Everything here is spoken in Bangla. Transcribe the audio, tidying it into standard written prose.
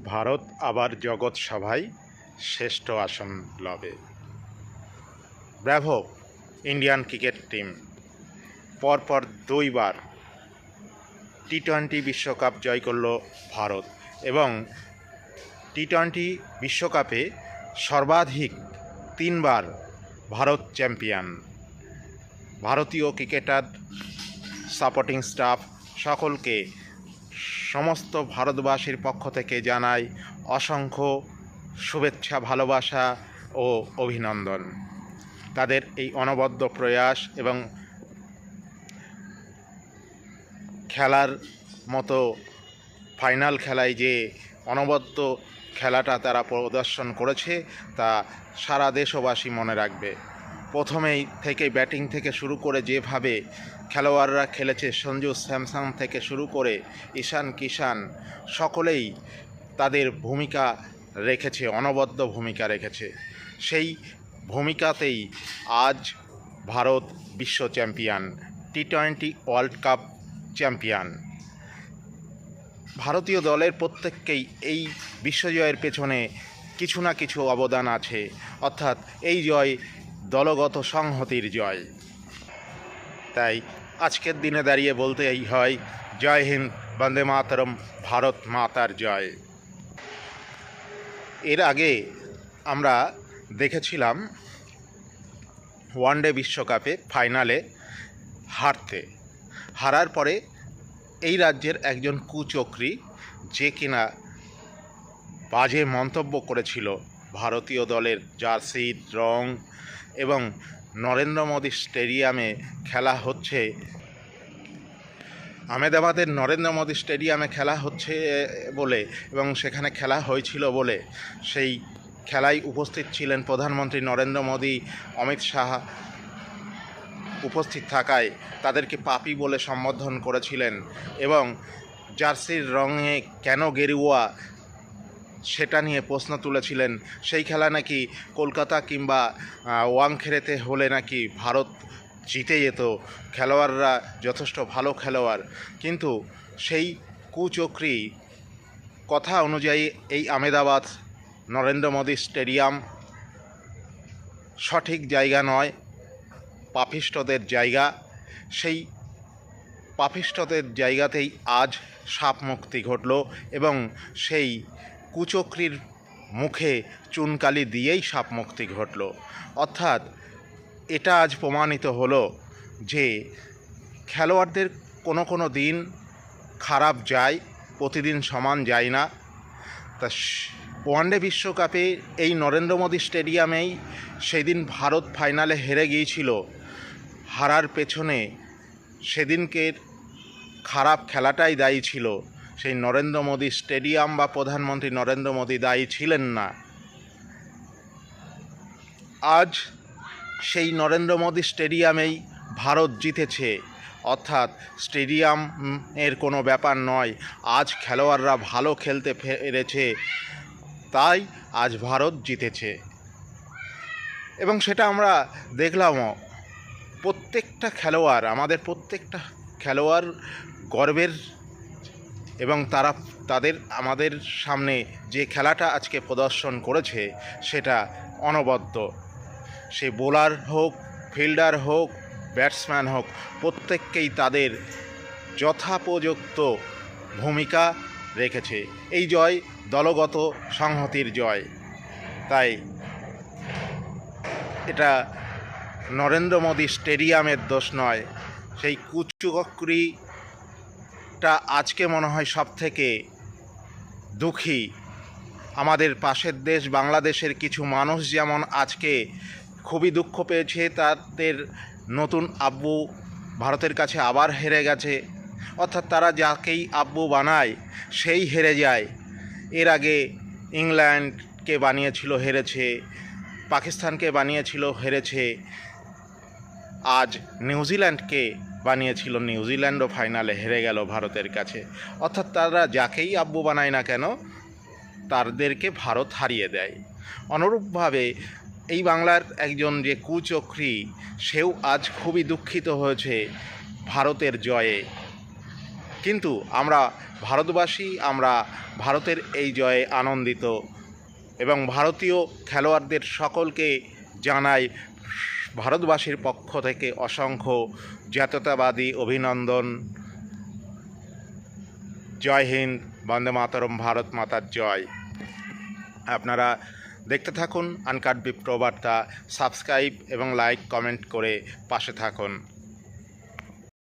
ভারত আবার জগৎ সভায় শ্রেষ্ঠ আসন লবে। ব্র্যাভো ইন্ডিয়ান ক্রিকেট টিম পরপর দুইবার টি-20 বিশ্বকাপ জয় করল ভারত এবং টি-20 বিশ্বকাপে সর্বাধিক 3 বার ভারত চ্যাম্পিয়ন। ভারতীয় ক্রিকেটার, সাপোর্টিং স্টাফ সকলকে সমস্ত ভারতবাসীর পক্ষ থেকে জানাই অসংখ্য শুভেচ্ছা, ভালোবাসা ও অভিনন্দন। তাদের এই অনবদ্য প্রয়াস এবং খেলার মতো ফাইনাল খেলায় যে অনবদ্য খেলাটা তারা প্রদর্শন করেছে তা সারা দেশবাসী মনে রাখবে। প্রথমেই থেকে ব্যাটিং থেকে শুরু করে যেভাবে খেলোয়াড়রা খেলেছে, সঞ্জু স্যামসন থেকে শুরু করে ঈশান কিষান, সকলেই তাদের ভূমিকা রেখেছে, অনবদ্য ভূমিকা রেখেছে। সেই ভূমিকাতেই আজ ভারত বিশ্ব চ্যাম্পিয়ন, টি-20 ওয়ার্ল্ড কাপ চ্যাম্পিয়ন। ভারতীয় দলের প্রত্যেককেই এই বিশ্বজয়ের পেছনে কিছু না কিছু অবদান আছে, অর্থাৎ এই জয় দলগত সংহতির জয়। তাই আজকের দিনে দাঁড়িয়ে বলতেই হয়, জয় হিন্দ, বন্দে মাতরম, ভারত মাতার জয়। এর আগে আমরা দেখেছিলাম ওয়ানডে বিশ্বকাপে ফাইনালে হারার পরে এই রাজ্যের একজন কুচক্রী, যে কিনা বাজে মন্তব্য করেছিল ভারতীয় দলের জার্সির রং এবং নরেন্দ্র মোদী স্টেডিয়ামে খেলা হচ্ছে, আহমেদাবাদের নরেন্দ্র মোদী স্টেডিয়ামে খেলা হচ্ছে বলে এবং সেখানে খেলা হয়েছিল বলে, সেই খেলায় উপস্থিত ছিলেন প্রধানমন্ত্রী নরেন্দ্র মোদী, অমিত শাহ উপস্থিত থাকায় তাদেরকে পাপী বলে সম্বোধন করেছিলেন এবং জার্সির রঙে কেন গেরুয়া সেটা নিয়ে প্রশ্ন তুলেছিলেন। সেই খেলা নাকি কলকাতা কিংবা ওয়াংখেড়েতে হলে নাকি ভারত জিতে যেত, খেলোয়াড়রা যথেষ্ট ভালো খেলোয়াড়। কিন্তু সেই কুচক্রী কথা অনুযায়ী এই আহমেদাবাদ নরেন্দ্র মোদী স্টেডিয়াম সঠিক জায়গা নয়, পাপিষ্টদের জায়গা। সেই পাপিষ্টদের জায়গাতেই আজ সাপ মুক্তি ঘটল এবং সেই কুচক্রীর মুখে চুনকালি দিয়েই সাপ মুক্তি ঘটল। অর্থাৎ এটা আজ প্রমাণিত হলো যে খেলোয়াড়দের কোনো দিন খারাপ যায়, প্রতিদিন সমান যায় না। তা ওয়ানডে বিশ্বকাপে এই নরেন্দ্র মোদী স্টেডিয়ামেই সেদিন ভারত ফাইনালে হেরে গিয়েছিল। হারার পেছনে সেদিনকের খারাপ খেলাটাই দায়ী ছিল, সেই নরেন্দ্র মোদী স্টেডিয়াম বা প্রধানমন্ত্রী নরেন্দ্র মোদী দায়ী ছিলেন না। আজ সেই নরেন্দ্র মোদী স্টেডিয়ামেই ভারত জিতেছে, অর্থাৎ স্টেডিয়ামের কোনো ব্যাপার নয়, আজ খেলোয়াড়রা ভালো খেলতে পেরেছে, তাই আজ ভারত জিতেছে। এবং সেটা আমরা দেখলামও। প্রত্যেকটা খেলোয়াড়, আমাদের প্রত্যেকটা খেলোয়াড় গর্বের, এবং আমাদের সামনে যে খেলাটা আজকে প্রদর্শন করেছে সেটা অনবদ্য। সে বোলার হোক, ফিল্ডার হোক, ব্যাটসম্যান হোক, প্রত্যেককেই তাদের যথোপযুক্ত ভূমিকা রেখেছে। এই জয় দলগত সংহতির জয়। তাই এটা নরেন্দ্র মোদী স্টেডিয়ামের দোষ নয়। সেই কুচক্রীটা আজকে মনে হয় সবথেকে দুঃখী। আমাদের পাশের দেশ বাংলাদেশের কিছু মানুষ যেমন আজকে খুবই দুঃখ পেয়েছে, তাদের নতুন আব্বু ভারতের কাছে আবার হেরে গেছে, অর্থাৎ তারা যাকেই আব্বু বানায় সেই হেরে যায়। এর আগে ইংল্যান্ডকে বানিয়েছিল, হেরেছে, পাকিস্তানকে বানিয়েছিল, হেরেছে, আজ নিউজিল্যান্ডকে বানিয়েছিল, নিউজিল্যান্ডও ফাইনালে হেরে গেল ভারতের কাছে। অর্থাৎ তারা যাকেই আব্বু বানায় না কেন তাদেরকে ভারত হারিয়ে দেয়। অনুরূপভাবে এই বাংলার একজন যে কুচক্রী, সেও আজ খুবই দুঃখিত হয়েছে ভারতের জয়ে। কিন্তু আমরা ভারতবাসী, আমরা ভারতের এই জয়ে আনন্দিত এবং ভারতীয় খেলোয়াড়দের সকলকে জানাই ভারতবাসীর পক্ষ থেকে অসংখ্য জাতীয়তাবাদী অভিনন্দন। জয় হিন্দ, বন্দে মাতরম, ভারত মাতার জয়। আপনারা দেখতে থাকুন আনকাট বিপ্রবার্তা, সাবস্ক্রাইব এবং লাইক কমেন্ট করে পাশে থাকুন।